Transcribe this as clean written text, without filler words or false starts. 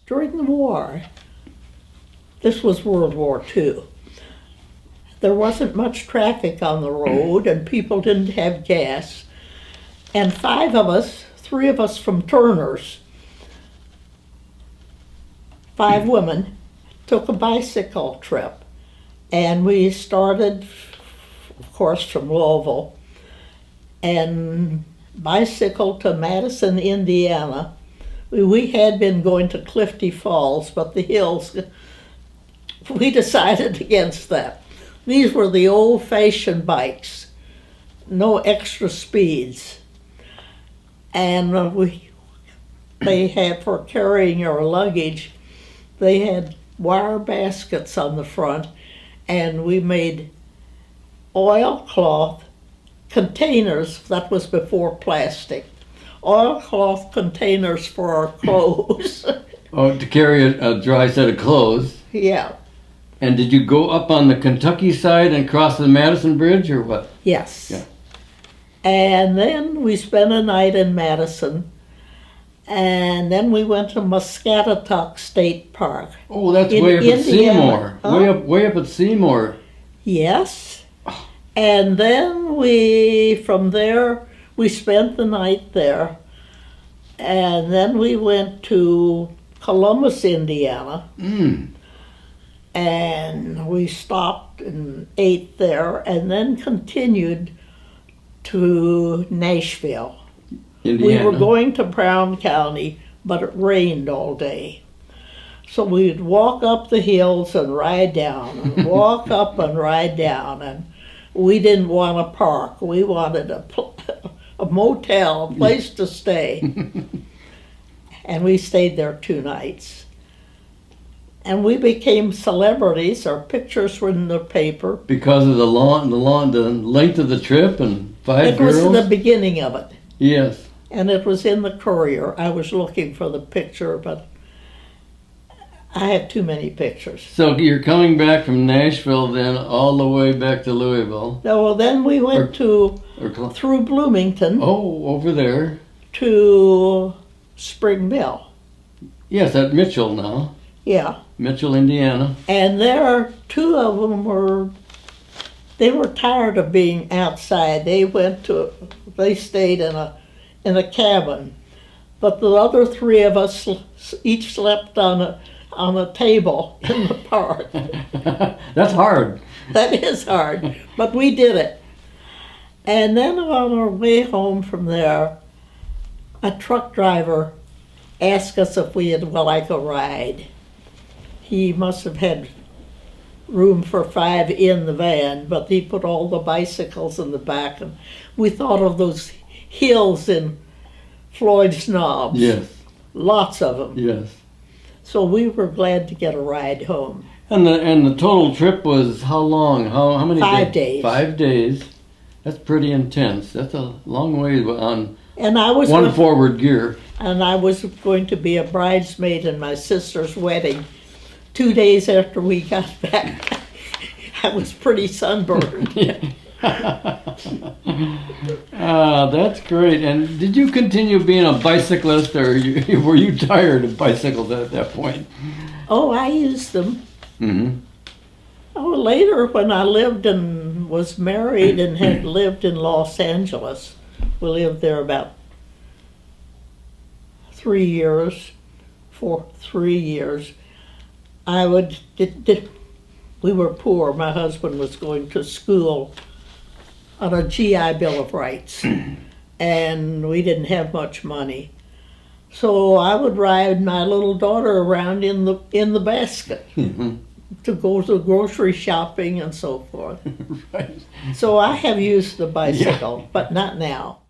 during the war, this was World War II, there wasn't much traffic on the road and people didn't have gas. And 5 of us, 3 of us from Turner's, 5 women, took a bicycle trip. And we started, of course, from Louisville and bicycled to Madison, Indiana. We had been going to Clifty Falls, but the hills, we decided against that. These were the old-fashioned bikes, no extra speeds. And they had, for carrying your luggage, they had wire baskets on the front, and we made oilcloth containers. That was before plastic. Oilcloth containers for our clothes. Oh, to carry a dry set of clothes. Yeah. And did you go up on the Kentucky side and cross the Madison Bridge, or what? Yes. Yeah. And then we spent a night in Madison, and then we went to Muscatatuck State Park. Oh, that's in way up at Indiana. Seymour. Huh? Way up at Seymour. Yes. And then from there, we spent the night there. And then we went to Columbus, Indiana. And we stopped and ate there and then continued to Nashville. Indiana. We were going to Brown County, but it rained all day. So we'd walk up the hills and ride down, and walk up and ride down, and we didn't want to park. We wanted a motel, a place to stay. And we stayed there 2 nights. And we became celebrities. Our pictures were in the paper. Because of the length of the trip and 5 girls? It was the beginning of it. Yes. And it was in the Courier. I was looking for the picture, but I have too many pictures. So you're coming back from Nashville then all the way back to Louisville? No, well, then we went through Bloomington. Oh, over there. To Spring Mill. Yes, at Mitchell now. Yeah. Mitchell, Indiana. And there, 2 of them they were tired of being outside. They stayed in a cabin. But the other 3 of us each slept on a table in the park. That's hard. That is hard, but we did it. And then on our way home from there, a truck driver asked us if we would like a ride. He must have had room for 5 in the van, but he put all the bicycles in the back, and we thought of those hills in Floyd's Knobs. Yes. Lots of them. Yes. So we were glad to get a ride home. And the total trip was how long? How many 5 days. 5 days. That's pretty intense. That's a long way on And I was one forward gear. And I was going to be a bridesmaid in my sister's wedding. 2 days after we got back, I was pretty sunburned. That's great. And did you continue being a bicyclist, or were you tired of bicycles at that point? Oh, I used them. Mm-hmm. Oh, later when I lived and was married and had lived in Los Angeles, we lived there about 3 years, for 3 years. We were poor. My husband was going to school on a GI Bill of Rights, and we didn't have much money. So I would ride my little daughter around in the basket to go to grocery shopping and so forth. Right. So I have used the bicycle, but not now.